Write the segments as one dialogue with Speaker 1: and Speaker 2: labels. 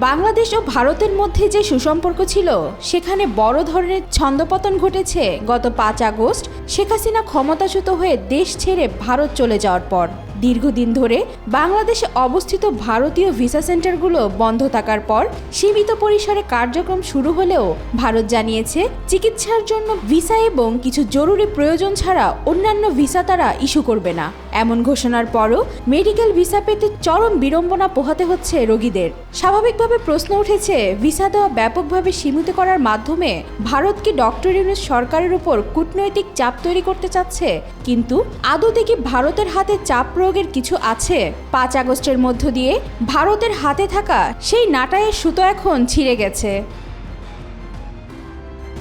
Speaker 1: বাংলাদেশ ও ভারতের মধ্যে যে সুসম্পর্ক ছিল সেখানে বড় ধরনের ছন্দপতন ঘটেছে গত ৫ আগস্ট শেখ হাসিনা ক্ষমতাচ্যুত হয়ে দেশ ছেড়ে ভারত চলে যাওয়ার পর। দীর্ঘদিন ধরে বাংলাদেশে অবস্থিত ভারতীয় ভিসা সেন্টারগুলো বন্ধ থাকার পর সীমিত পরিসরে কার্যক্রম শুরু হলেও ভারত জানিয়েছে চিকিৎসার জন্য ভিসা এবং কিছু জরুরি প্রয়োজন ছাড়া অন্যান্য ভিসা তারা ইস্যু করবে না। এমন ঘোষণার পরও মেডিকেল ভিসা পেতে চরম বিড়ম্বনা পোহাতে হচ্ছে রোগীদের। স্বাভাবিকভাবে প্রশ্ন উঠেছে, ভিসা দেওয়া ব্যাপকভাবে সীমিত করার মাধ্যমে ভারত কি ডক্টর ইউনূস সরকারের উপর কূটনৈতিক চাপ তৈরি করতে চাচ্ছে? কিন্তু আদতে কি ভারতের হাতে চাপ প্রয়োগের কিছু আছে? ৫ আগস্টের মধ্য দিয়ে ভারতের হাতে থাকা সেই নাটায়ের সুতো এখন ছিঁড়ে গেছে।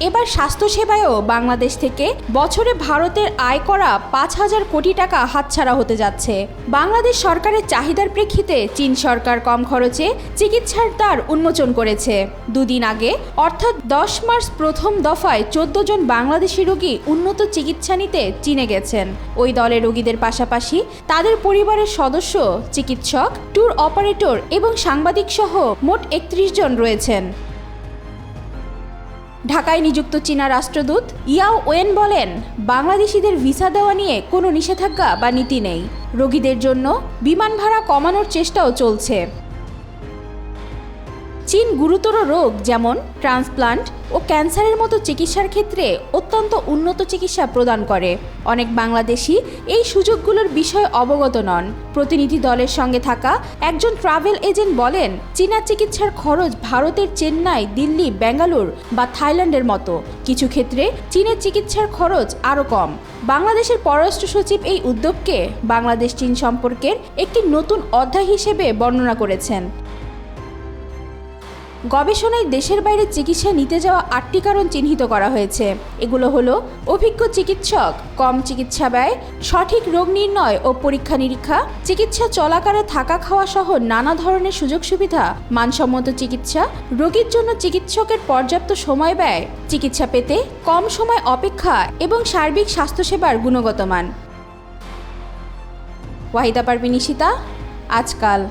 Speaker 1: এবার স্বাস্থ্যসেবায়ও বাংলাদেশ থেকে বছরে ভারতের আয় করা ৫,০০০ কোটি টাকা হাতছাড়া হতে যাচ্ছে। বাংলাদেশ সরকারের চাহিদার প্রেক্ষিতে চীন সরকার কম খরচে চিকিৎসার দ্বার উন্মোচন করেছে। দুদিন আগে অর্থাৎ ১০ মার্চ প্রথম দফায় ১৪ জন বাংলাদেশি রোগী উন্নত চিকিৎসা নিতে চীনে গেছেন। ওই দলের রোগীদের পাশাপাশি তাদের পরিবারের সদস্য, চিকিৎসক, ট্যুর অপারেটর এবং সাংবাদিক সহ মোট ৩১ জন রয়েছেন। ঢাকায় নিযুক্ত চীনা রাষ্ট্রদূত ইয়াও ওয়েন বলেন, বাংলাদেশিদের ভিসা দেওয়া নিয়ে কোনো নিষেধাজ্ঞা বা নীতি নেই। রোগীদের জন্য বিমান ভাড়া কমানোর চেষ্টাও চলছে। চীন গুরুতর রোগ যেমন ট্রান্সপ্লান্ট ও ক্যান্সারের মতো চিকিৎসার ক্ষেত্রে অত্যন্ত উন্নত চিকিৎসা প্রদান করে। অনেক বাংলাদেশি এই সুযোগগুলোর বিষয়ে অবগত নন। প্রতিনিধি দলের সঙ্গে থাকা একজন ট্রাভেল এজেন্ট বলেন, চীনা চিকিৎসার খরচ ভারতের চেন্নাই, দিল্লি, বেঙ্গালুরু বা থাইল্যান্ডের মতো। কিছু ক্ষেত্রে চীনের চিকিৎসার খরচ আরও কম। বাংলাদেশের পররাষ্ট্র সচিব এই উদ্যোগকে বাংলাদেশ চীন সম্পর্কের একটি নতুন অধ্যায় হিসেবে বর্ণনা করেছেন। গবেষণায় দেশের বাইরে চিকিৎসা নিতে যাওয়া ৮টি কারণ চিহ্নিত করা হয়েছে। এগুলো হলো অভিজ্ঞ চিকিৎসক, কম চিকিৎসা ব্যয়, সঠিক রোগ নির্ণয় ও পরীক্ষা নিরীক্ষা, চিকিৎসা চলাকালে থাকা খাওয়া সহ নানা ধরনের সুযোগ সুবিধা, মানসম্মত চিকিৎসা, রোগীর জন্য চিকিৎসকের পর্যাপ্ত সময় ব্যয়, চিকিৎসা পেতে কম সময় অপেক্ষা এবং সার্বিক স্বাস্থ্যসেবার গুণগত মান। ওয়াহিদা পারভিন, ঈশিতা, আজকাল।